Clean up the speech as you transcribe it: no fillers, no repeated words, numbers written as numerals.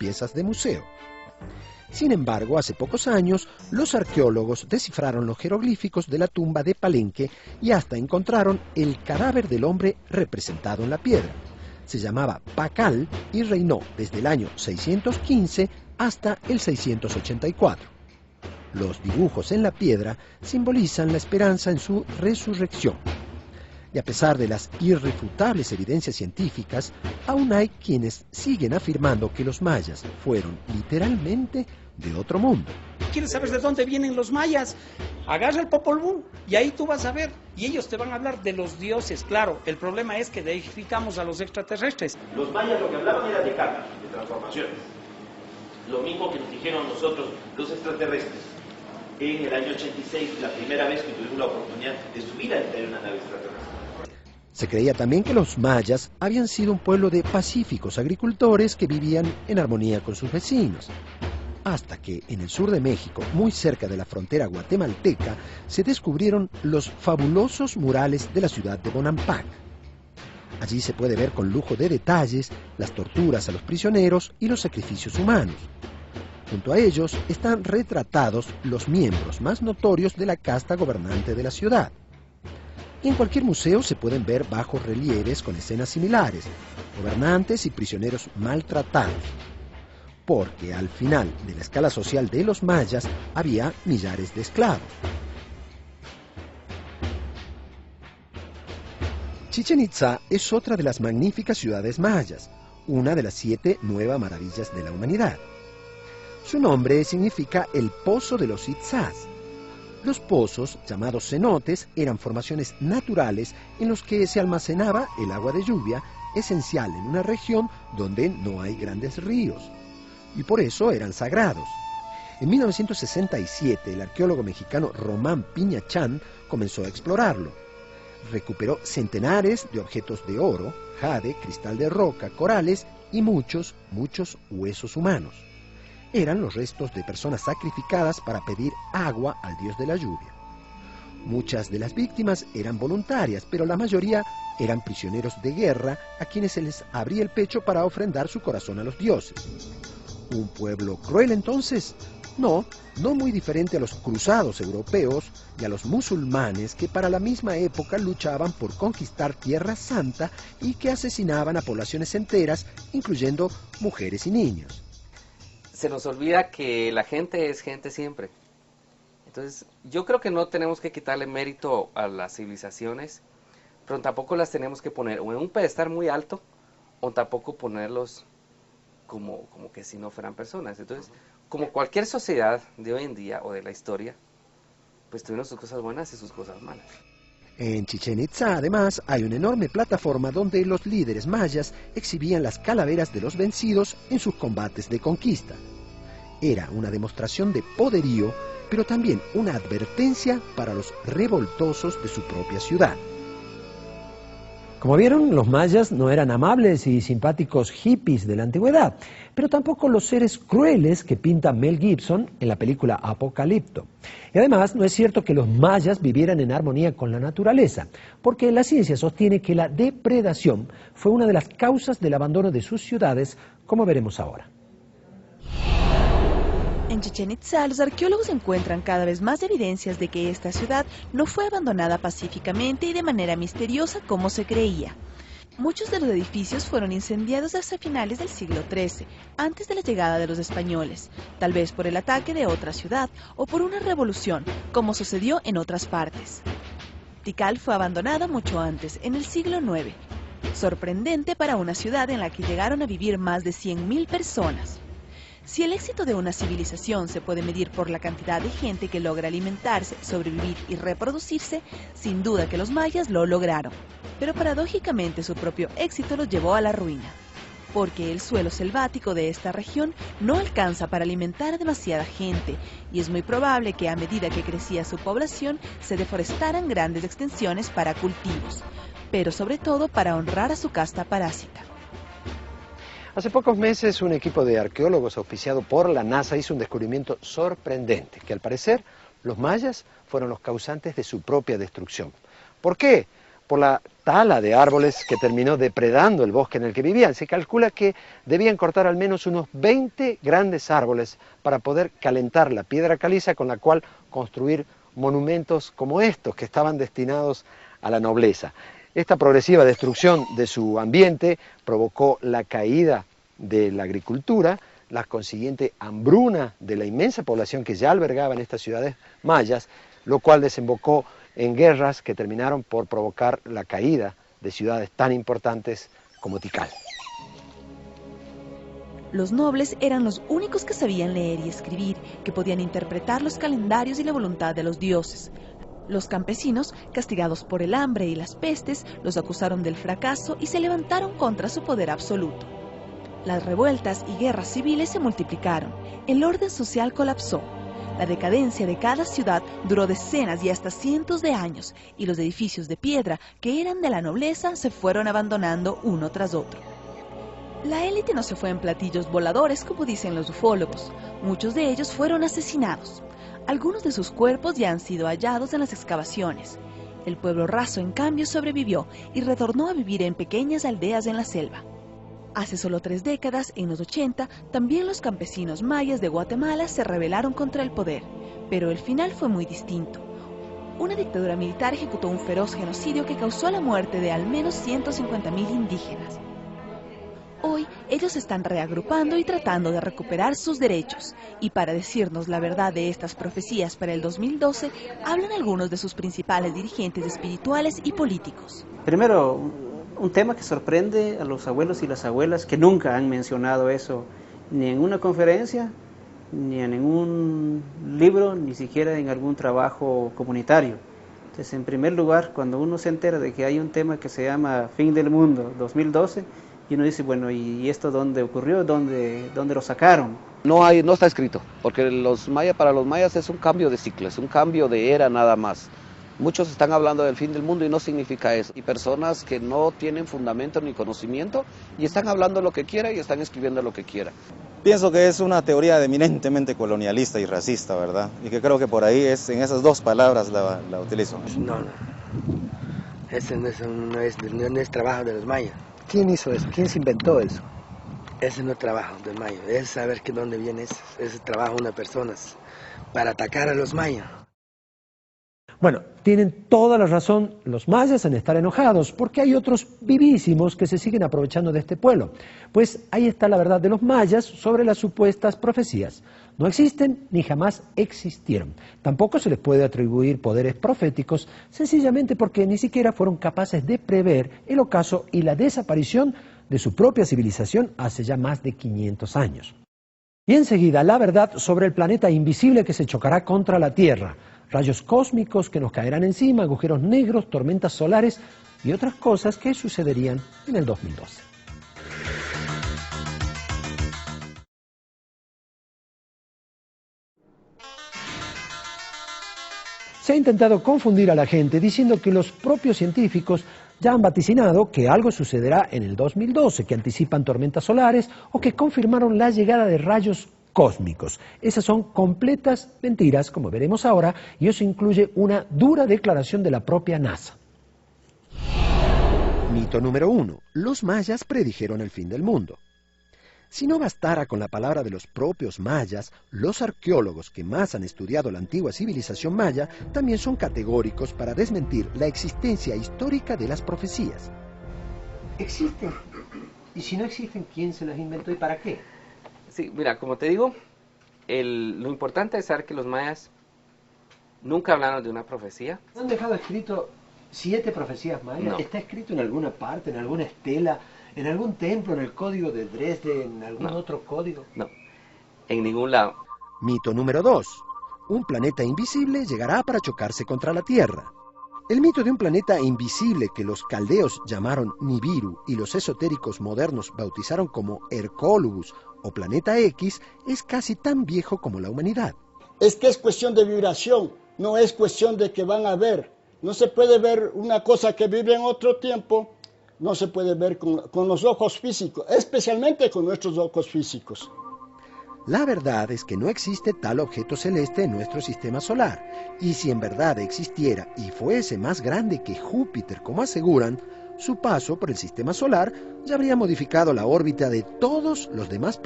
piezas de museo. Sin embargo, hace pocos años, los arqueólogos descifraron los jeroglíficos de la tumba de Palenque y hasta encontraron el cadáver del hombre representado en la piedra. Se llamaba Pacal y reinó desde el año 615 hasta el 684. Los dibujos en la piedra simbolizan la esperanza en su resurrección. Y a pesar de las irrefutables evidencias científicas, aún hay quienes siguen afirmando que los mayas fueron literalmente de otro mundo. ¿Quieres saber de dónde vienen los mayas? Agarra el Popol Vuh y ahí tú vas a ver. Y ellos te van a hablar de los dioses. Claro, el problema es que deificamos a los extraterrestres. Los mayas lo que hablaban era de karma, de transformaciones. Lo mismo que nos dijeron nosotros los extraterrestres. En el año 86, la primera vez que tuvimos la oportunidad de subir a entrar en una nave extraterrestre. Se creía también que los mayas habían sido un pueblo de pacíficos agricultores que vivían en armonía con sus vecinos. Hasta que en el sur de México, muy cerca de la frontera guatemalteca, se descubrieron los fabulosos murales de la ciudad de Bonampak. Allí se puede ver con lujo de detalles las torturas a los prisioneros y los sacrificios humanos. Junto a ellos están retratados los miembros más notorios de la casta gobernante de la ciudad. Y en cualquier museo se pueden ver bajos relieves con escenas similares, gobernantes y prisioneros maltratados. Porque al final de la escala social de los mayas había millares de esclavos. Chichén Itzá es otra de las magníficas ciudades mayas, una de las 7 nuevas maravillas de la humanidad. Su nombre significa el pozo de los Itzás. Los pozos, llamados cenotes, eran formaciones naturales en los que se almacenaba el agua de lluvia, esencial en una región donde no hay grandes ríos, y por eso eran sagrados. En 1967, el arqueólogo mexicano Román Piñachán comenzó a explorarlo. Recuperó centenares de objetos de oro, jade, cristal de roca, corales y muchos huesos humanos. Eran los restos de personas sacrificadas para pedir agua al dios de la lluvia. Muchas de las víctimas eran voluntarias, pero la mayoría eran prisioneros de guerra a quienes se les abría el pecho para ofrendar su corazón a los dioses. ¿Un pueblo cruel entonces? No muy diferente a los cruzados europeos y a los musulmanes que para la misma época luchaban por conquistar Tierra Santa y que asesinaban a poblaciones enteras, incluyendo mujeres y niños. Se nos olvida que la gente es gente siempre. Entonces, yo creo que no tenemos que quitarle mérito a las civilizaciones, pero tampoco las tenemos que poner o en un pedestal muy alto, o tampoco ponerlos como que si no fueran personas. Entonces, como cualquier sociedad de hoy en día o de la historia, pues tuvieron sus cosas buenas y sus cosas malas. En Chichén Itzá, además, hay una enorme plataforma donde los líderes mayas exhibían las calaveras de los vencidos en sus combates de conquista. Era una demostración de poderío, pero también una advertencia para los revoltosos de su propia ciudad. Como vieron, los mayas no eran amables y simpáticos hippies de la antigüedad, pero tampoco los seres crueles que pinta Mel Gibson en la película Apocalipto. Y además, no es cierto que los mayas vivieran en armonía con la naturaleza, porque la ciencia sostiene que la depredación fue una de las causas del abandono de sus ciudades, como veremos ahora. En Chichén Itzá, los arqueólogos encuentran cada vez más evidencias de que esta ciudad no fue abandonada pacíficamente y de manera misteriosa como se creía. Muchos de los edificios fueron incendiados hasta finales del siglo XIII, antes de la llegada de los españoles, tal vez por el ataque de otra ciudad o por una revolución, como sucedió en otras partes. Tikal fue abandonada mucho antes, en el siglo IX. Sorprendente para una ciudad en la que llegaron a vivir más de 100.000 personas. Si el éxito de una civilización se puede medir por la cantidad de gente que logra alimentarse, sobrevivir y reproducirse, sin duda que los mayas lo lograron. Pero paradójicamente su propio éxito los llevó a la ruina, porque el suelo selvático de esta región no alcanza para alimentar a demasiada gente, y es muy probable que a medida que crecía su población se deforestaran grandes extensiones para cultivos, pero sobre todo para honrar a su casta parásita. Hace pocos meses un equipo de arqueólogos auspiciado por la NASA hizo un descubrimiento sorprendente, que al parecer los mayas fueron los causantes de su propia destrucción. ¿Por qué? por la tala de árboles que terminó depredando el bosque en el que vivían. Se calcula que debían cortar al menos unos 20 grandes árboles para poder calentar la piedra caliza con la cual construir monumentos como estos, que estaban destinados a la nobleza. Esta progresiva destrucción de su ambiente provocó la caída de la agricultura, la consiguiente hambruna de la inmensa población que ya albergaba en estas ciudades mayas, lo cual desembocó en guerras que terminaron por provocar la caída de ciudades tan importantes como Tikal. Los nobles eran los únicos que sabían leer y escribir, que podían interpretar los calendarios y la voluntad de los dioses. Los campesinos, castigados por el hambre y las pestes, los acusaron del fracaso y se levantaron contra su poder absoluto. Las revueltas y guerras civiles se multiplicaron, el orden social colapsó. La decadencia de cada ciudad duró decenas y hasta cientos de años, y los edificios de piedra que eran de la nobleza se fueron abandonando uno tras otro. La élite no se fue en platillos voladores, como dicen los ufólogos. Muchos de ellos fueron asesinados. Algunos de sus cuerpos ya han sido hallados en las excavaciones. El pueblo raso, en cambio, sobrevivió y retornó a vivir en pequeñas aldeas en la selva. Hace solo 3 décadas, en los 80, también los campesinos mayas de Guatemala se rebelaron contra el poder, pero el final fue muy distinto. Una dictadura militar ejecutó un feroz genocidio que causó la muerte de al menos 150.000 indígenas. Hoy, ellos se están reagrupando y tratando de recuperar sus derechos, y para decirnos la verdad de estas profecías para el 2012, hablan algunos de sus principales dirigentes espirituales y políticos. Primero, un tema que sorprende a los abuelos y las abuelas que nunca han mencionado eso, ni en una conferencia, ni en ningún libro, ni siquiera en algún trabajo comunitario. Entonces, en primer lugar, cuando uno se entera de que hay un tema que se llama Fin del Mundo 2012, y uno dice, bueno, ¿y esto dónde ocurrió? ¿Dónde lo sacaron? No está escrito, porque para los mayas es un cambio de ciclo, es un cambio de era nada más. Muchos están hablando del fin del mundo y no significa eso. Y personas que no tienen fundamento ni conocimiento y están hablando lo que quieran y están escribiendo lo que quieran. Pienso que es una teoría eminentemente colonialista y racista, ¿verdad? Y que creo que por ahí en esas 2 palabras la utilizo. No. Ese no es trabajo de los mayas. ¿Quién hizo eso? ¿Quién se inventó eso? Ese no es trabajo del maya. Es saber que dónde viene ese trabajo de una persona para atacar a los mayas. Bueno, tienen toda la razón los mayas en estar enojados, porque hay otros vivísimos que se siguen aprovechando de este pueblo. Pues ahí está la verdad de los mayas sobre las supuestas profecías. No existen ni jamás existieron. Tampoco se les puede atribuir poderes proféticos, sencillamente porque ni siquiera fueron capaces de prever el ocaso y la desaparición de su propia civilización hace ya más de 500 años. Y enseguida la verdad sobre el planeta invisible que se chocará contra la Tierra. Rayos cósmicos que nos caerán encima, agujeros negros, tormentas solares y otras cosas que sucederían en el 2012. Se ha intentado confundir a la gente diciendo que los propios científicos ya han vaticinado que algo sucederá en el 2012, que anticipan tormentas solares o que confirmaron la llegada de rayos cósmicos. Esas son completas mentiras, como veremos ahora, y eso incluye una dura declaración de la propia NASA. Mito número 1. Los mayas predijeron el fin del mundo. Si no bastara con la palabra de los propios mayas, los arqueólogos que más han estudiado la antigua civilización maya también son categóricos para desmentir la existencia histórica de las profecías. ¿Existen? Y si no existen, ¿quién se las inventó y para qué? Sí, mira, como te digo, lo importante es saber que los mayas nunca hablaron de una profecía. ¿No han dejado escrito 7 profecías mayas? No. ¿Está escrito en alguna parte, en alguna estela, en algún templo, en el código de Dresde, en algún otro código? No, en ningún lado. Mito número 2. Un planeta invisible llegará para chocarse contra la Tierra. El mito de un planeta invisible que los caldeos llamaron Nibiru y los esotéricos modernos bautizaron como Hercólubus o Planeta X es casi tan viejo como la humanidad. Es que es cuestión de vibración, no es cuestión de que van a ver. No se puede ver una cosa que vive en otro tiempo, no se puede ver con los ojos físicos, especialmente con nuestros ojos físicos. La verdad es que no existe tal objeto celeste en nuestro sistema solar, y si en verdad existiera y fuese más grande que Júpiter, como aseguran, su paso por el sistema solar ya habría modificado la órbita de todos los demás planetas.